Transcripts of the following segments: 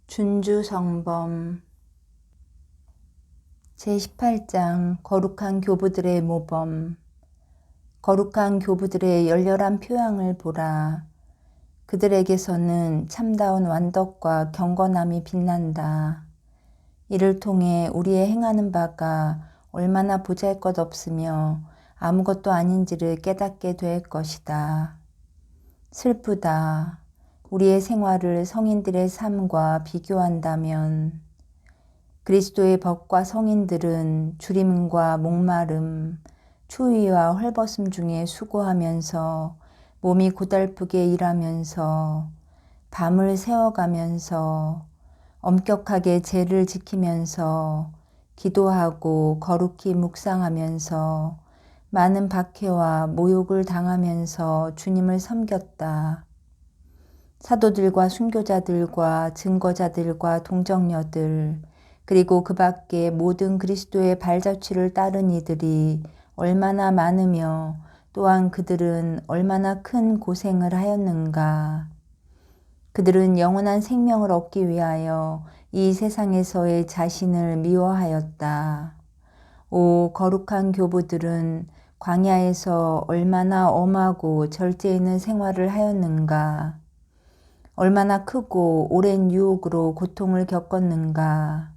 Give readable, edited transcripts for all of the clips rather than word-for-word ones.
준주성범 제18장 거룩한 교부들의 모범. 거룩한 교부들의 열렬한 표양을 보라. 그들에게서는 참다운 완덕과 경건함이 빛난다. 이를 통해 우리의 행하는 바가 얼마나 보잘것없으며 아무것도 아닌지를 깨닫게 될 것이다. 슬프다. 우리의 생활을 성인들의 삶과 비교한다면 그리스도의 법과 성인들은 주림과 목마름, 추위와 헐벗음 중에 수고하면서 몸이 고달프게 일하면서 밤을 새워가면서 엄격하게 제를 지키면서 기도하고 거룩히 묵상하면서 많은 박해와 모욕을 당하면서 주님을 섬겼다. 사도들과 순교자들과 증거자들과 동정녀들 그리고 그 밖에 모든 그리스도의 발자취를 따른 이들이 얼마나 많으며 또한 그들은 얼마나 큰 고생을 하였는가. 그들은 영원한 생명을 얻기 위하여 이 세상에서의 자신을 미워하였다. 오 거룩한 교부들은 광야에서 얼마나 엄하고 절제 있는 생활을 하였는가. 얼마나 크고 오랜 유혹으로 고통을 겪었는가.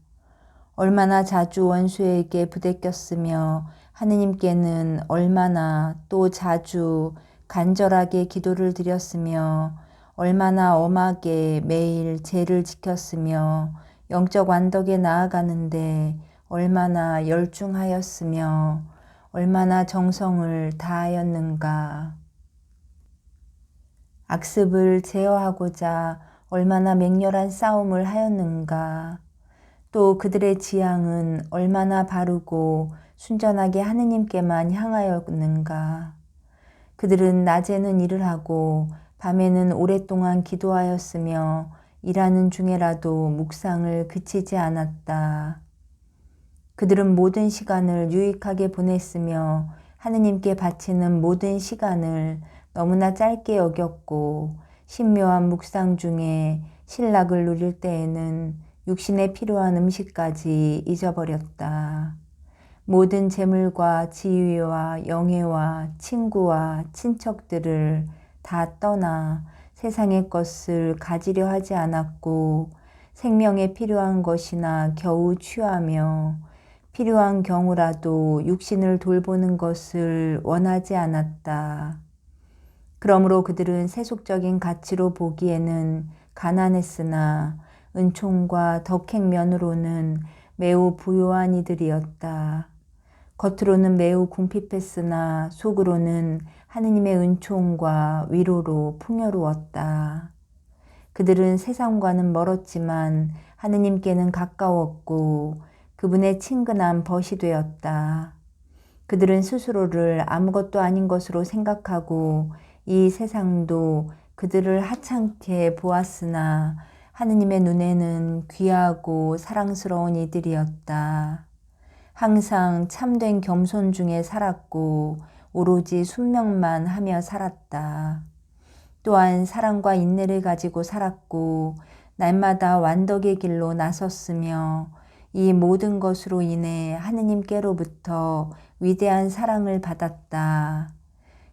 얼마나 자주 원수에게 부대꼈으며 하느님께는 얼마나 또 자주 간절하게 기도를 드렸으며 얼마나 엄하게 매일 제를 지켰으며 영적 완덕에 나아가는데 얼마나 열중하였으며 얼마나 정성을 다하였는가. 악습을 제어하고자 얼마나 맹렬한 싸움을 하였는가. 또 그들의 지향은 얼마나 바르고 순전하게 하느님께만 향하였는가. 그들은 낮에는 일을 하고 밤에는 오랫동안 기도하였으며 일하는 중에라도 묵상을 그치지 않았다. 그들은 모든 시간을 유익하게 보냈으며 하느님께 바치는 모든 시간을 너무나 짧게 여겼고 신묘한 묵상 중에 신락을 누릴 때에는 육신에 필요한 음식까지 잊어버렸다. 모든 재물과 지위와 영예와 친구와 친척들을 다 떠나 세상의 것을 가지려 하지 않았고 생명에 필요한 것이나 겨우 취하며 필요한 경우라도 육신을 돌보는 것을 원하지 않았다. 그러므로 그들은 세속적인 가치로 보기에는 가난했으나 은총과 덕행면으로는 매우 부유한 이들이었다. 겉으로는 매우 궁핍했으나 속으로는 하느님의 은총과 위로로 풍요로웠다. 그들은 세상과는 멀었지만 하느님께는 가까웠고 그분의 친근한 벗이 되었다. 그들은 스스로를 아무것도 아닌 것으로 생각하고 이 세상도 그들을 하찮게 보았으나 하느님의 눈에는 귀하고 사랑스러운 이들이었다. 항상 참된 겸손 중에 살았고 오로지 순명만 하며 살았다. 또한 사랑과 인내를 가지고 살았고 날마다 완덕의 길로 나섰으며 이 모든 것으로 인해 하느님께로부터 위대한 사랑을 받았다.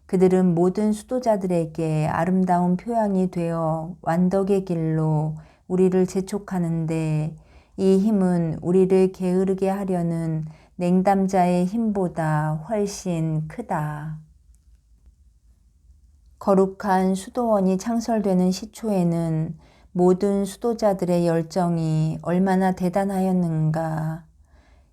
그들은 모든 수도자들에게 아름다운 표양이 되어 완덕의 길로 우리를 재촉하는데 이 힘은 우리를 게으르게 하려는 냉담자의 힘보다 훨씬 크다. 거룩한 수도원이 창설되는 시초에는 모든 수도자들의 열정이 얼마나 대단하였는가.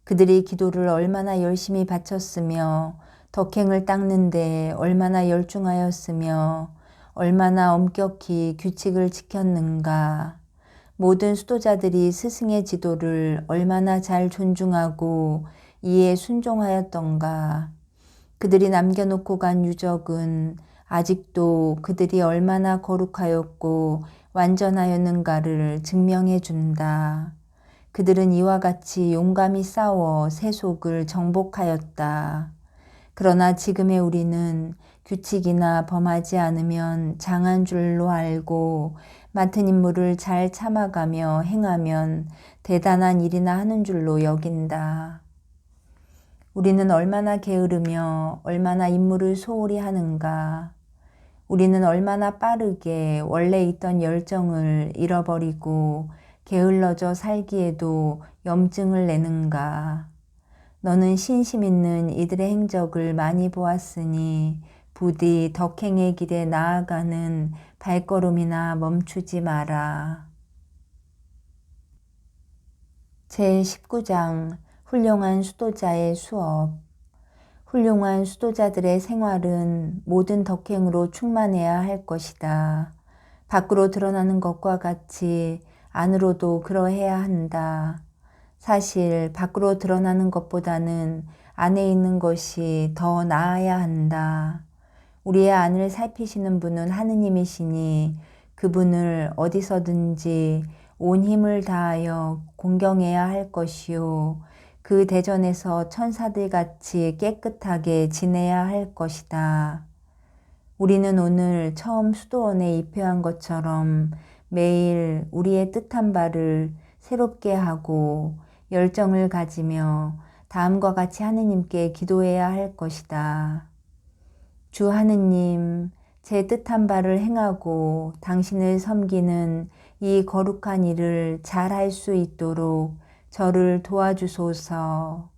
그들이 기도를 얼마나 열심히 바쳤으며 덕행을 닦는데 얼마나 열중하였으며 얼마나 엄격히 규칙을 지켰는가. 모든 수도자들이 스승의 지도를 얼마나 잘 존중하고 이에 순종하였던가. 그들이 남겨놓고 간 유적은 아직도 그들이 얼마나 거룩하였고 완전하였는가를 증명해 준다. 그들은 이와 같이 용감히 싸워 세속을 정복하였다. 그러나 지금의 우리는 규칙이나 범하지 않으면 장한 줄로 알고 맡은 임무를 잘 참아가며 행하면 대단한 일이나 하는 줄로 여긴다. 우리는 얼마나 게으르며 얼마나 임무를 소홀히 하는가. 우리는 얼마나 빠르게 원래 있던 열정을 잃어버리고 게을러져 살기에도 염증을 내는가. 너는 신심 있는 이들의 행적을 많이 보았으니 부디 덕행의 길에 나아가는 발걸음이나 멈추지 마라. 제19장 훌륭한 수도자의 수업. 훌륭한 수도자들의 생활은 모든 덕행으로 충만해야 할 것이다. 밖으로 드러나는 것과 같이 안으로도 그러해야 한다. 사실 밖으로 드러나는 것보다는 안에 있는 것이 더 나아야 한다. 우리의 안을 살피시는 분은 하느님이시니 그분을 어디서든지 온 힘을 다하여 공경해야 할 것이요. 그 대전에서 천사들 같이 깨끗하게 지내야 할 것이다. 우리는 오늘 처음 수도원에 입회한 것처럼 매일 우리의 뜻한 바를 새롭게 하고 열정을 가지며 다음과 같이 하느님께 기도해야 할 것이다. 주 하느님, 제 뜻한 바를 행하고 당신을 섬기는 이 거룩한 일을 잘할 수 있도록 저를 도와주소서.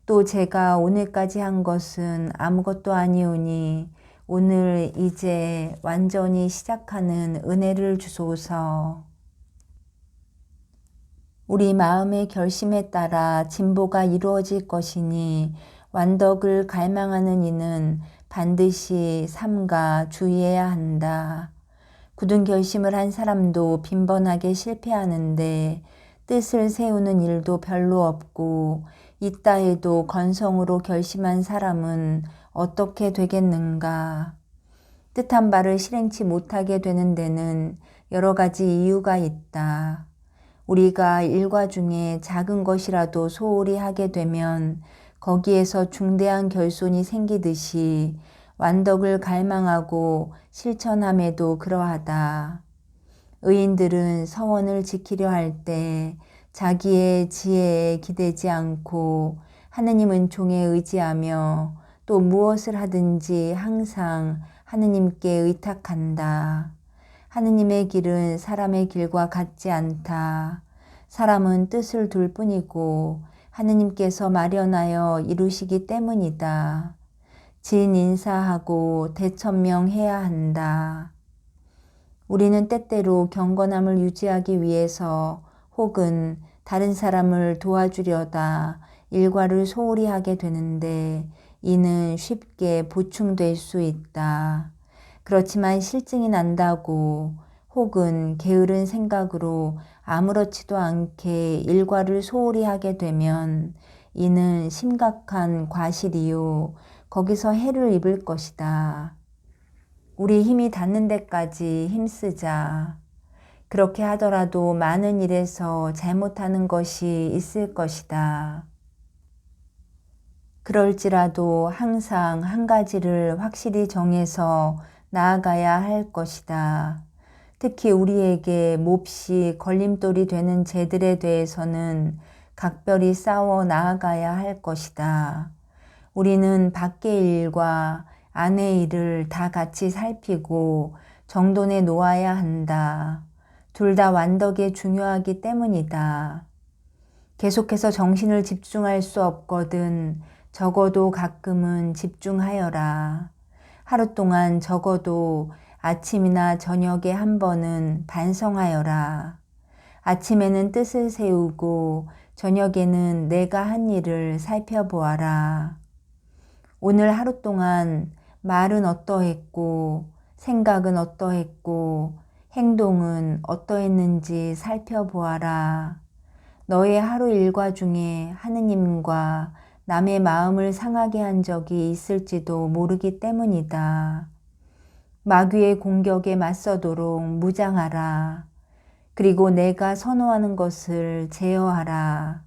또 제가 오늘까지 한 것은 아무것도 아니오니 오늘 이제 완전히 시작하는 은혜를 주소서. 우리 마음의 결심에 따라 진보가 이루어질 것이니 완덕을 갈망하는 이는 반드시 삼가 주의해야 한다. 굳은 결심을 한 사람도 빈번하게 실패하는데 뜻을 세우는 일도 별로 없고 있다 해도 건성으로 결심한 사람은 어떻게 되겠는가. 뜻한 바를 실행치 못하게 되는 데는 여러 가지 이유가 있다. 우리가 일과 중에 작은 것이라도 소홀히 하게 되면 거기에서 중대한 결손이 생기듯이 완덕을 갈망하고 실천함에도 그러하다. 의인들은 서원을 지키려 할 때 자기의 지혜에 기대지 않고 하느님 은총에 의지하며 또 무엇을 하든지 항상 하느님께 의탁한다. 하느님의 길은 사람의 길과 같지 않다. 사람은 뜻을 둘 뿐이고 하느님께서 마련하여 이루시기 때문이다. 진인사하고 대천명해야 한다. 우리는 때때로 경건함을 유지하기 위해서 혹은 다른 사람을 도와주려다 일과를 소홀히 하게 되는데 이는 쉽게 보충될 수 있다. 그렇지만 실증이 난다고 혹은 게으른 생각으로 아무렇지도 않게 일과를 소홀히 하게 되면 이는 심각한 과실이요. 거기서 해를 입을 것이다. 우리 힘이 닿는 데까지 힘쓰자. 그렇게 하더라도 많은 일에서 잘못하는 것이 있을 것이다. 그럴지라도 항상 한 가지를 확실히 정해서 나아가야 할 것이다. 특히 우리에게 몹시 걸림돌이 되는 죄들에 대해서는 각별히 싸워 나아가야 할 것이다. 우리는 밖의 일과 안의 일을 다 같이 살피고 정돈해 놓아야 한다. 둘 다 완덕에 중요하기 때문이다. 계속해서 정신을 집중할 수 없거든 적어도 가끔은 집중하여라. 하루 동안 적어도 아침이나 저녁에 한 번은 반성하여라. 아침에는 뜻을 세우고 저녁에는 내가 한 일을 살펴보아라. 오늘 하루 동안 말은 어떠했고 생각은 어떠했고 행동은 어떠했는지 살펴보아라. 너의 하루 일과 중에 하느님과 남의 마음을 상하게 한 적이 있을지도 모르기 때문이다. 마귀의 공격에 맞서도록 무장하라. 그리고 내가 선호하는 것을 제어하라.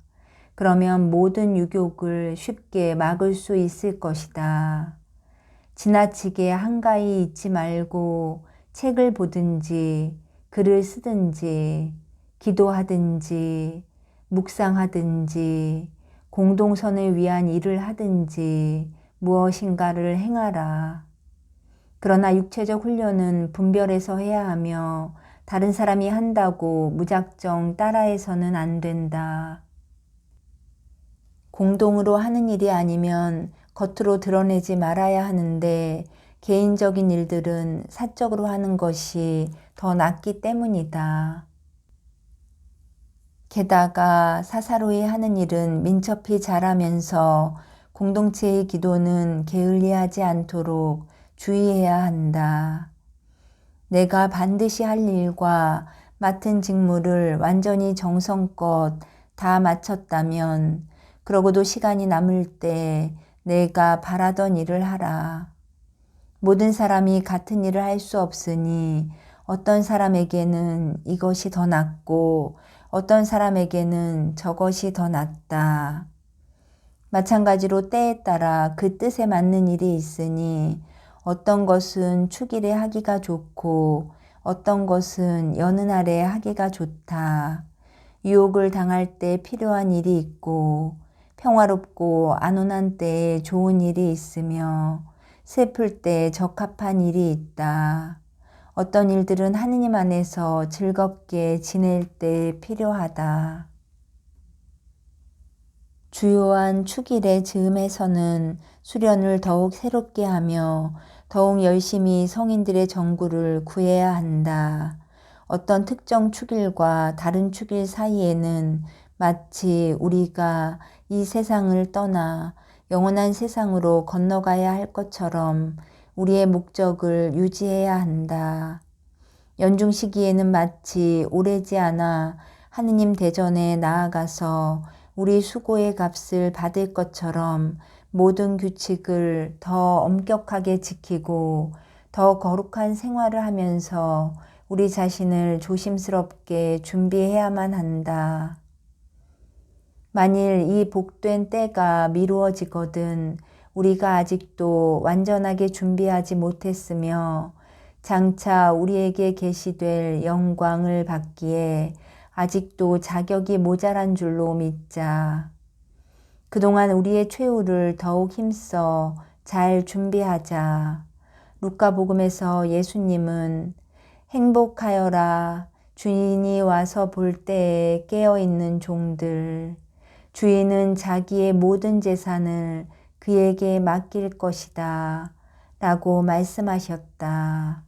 그러면 모든 유욕을 쉽게 막을 수 있을 것이다. 지나치게 한가히 있지 말고 책을 보든지 글을 쓰든지 기도하든지 묵상하든지 공동선을 위한 일을 하든지 무엇인가를 행하라. 그러나 육체적 훈련은 분별해서 해야 하며 다른 사람이 한다고 무작정 따라해서는 안 된다. 공동으로 하는 일이 아니면 겉으로 드러내지 말아야 하는데 개인적인 일들은 사적으로 하는 것이 더 낫기 때문이다. 게다가 사사로이 하는 일은 민첩히 잘하면서 공동체의 기도는 게을리하지 않도록 주의해야 한다. 내가 반드시 할 일과 맡은 직무를 완전히 정성껏 다 마쳤다면 그러고도 시간이 남을 때 내가 바라던 일을 하라. 모든 사람이 같은 일을 할 수 없으니 어떤 사람에게는 이것이 더 낫고 어떤 사람에게는 저것이 더 낫다. 마찬가지로 때에 따라 그 뜻에 맞는 일이 있으니 어떤 것은 축일에 하기가 좋고 어떤 것은 여느 날에 하기가 좋다. 유혹을 당할 때 필요한 일이 있고 평화롭고 안온한 때에 좋은 일이 있으며 슬플 때 적합한 일이 있다. 어떤 일들은 하느님 안에서 즐겁게 지낼 때 필요하다. 주요한 축일의 즈음에서는 수련을 더욱 새롭게 하며 더욱 열심히 성인들의 정구를 구해야 한다. 어떤 특정 축일과 다른 축일 사이에는 마치 우리가 이 세상을 떠나 영원한 세상으로 건너가야 할 것처럼 우리의 목적을 유지해야 한다. 연중 시기에는 마치 오래지 않아 하느님 대전에 나아가서 우리 수고의 값을 받을 것처럼 모든 규칙을 더 엄격하게 지키고 더 거룩한 생활을 하면서 우리 자신을 조심스럽게 준비해야만 한다. 만일 이 복된 때가 미루어지거든 우리가 아직도 완전하게 준비하지 못했으며 장차 우리에게 계시될 영광을 받기에 아직도 자격이 모자란 줄로 믿자. 그동안 우리의 최후를 더욱 힘써 잘 준비하자. 루카복음에서 예수님은 행복하여라 주인이 와서 볼 때에 깨어있는 종들. 주인은 자기의 모든 재산을 그에게 맡길 것이다 라고 말씀하셨다.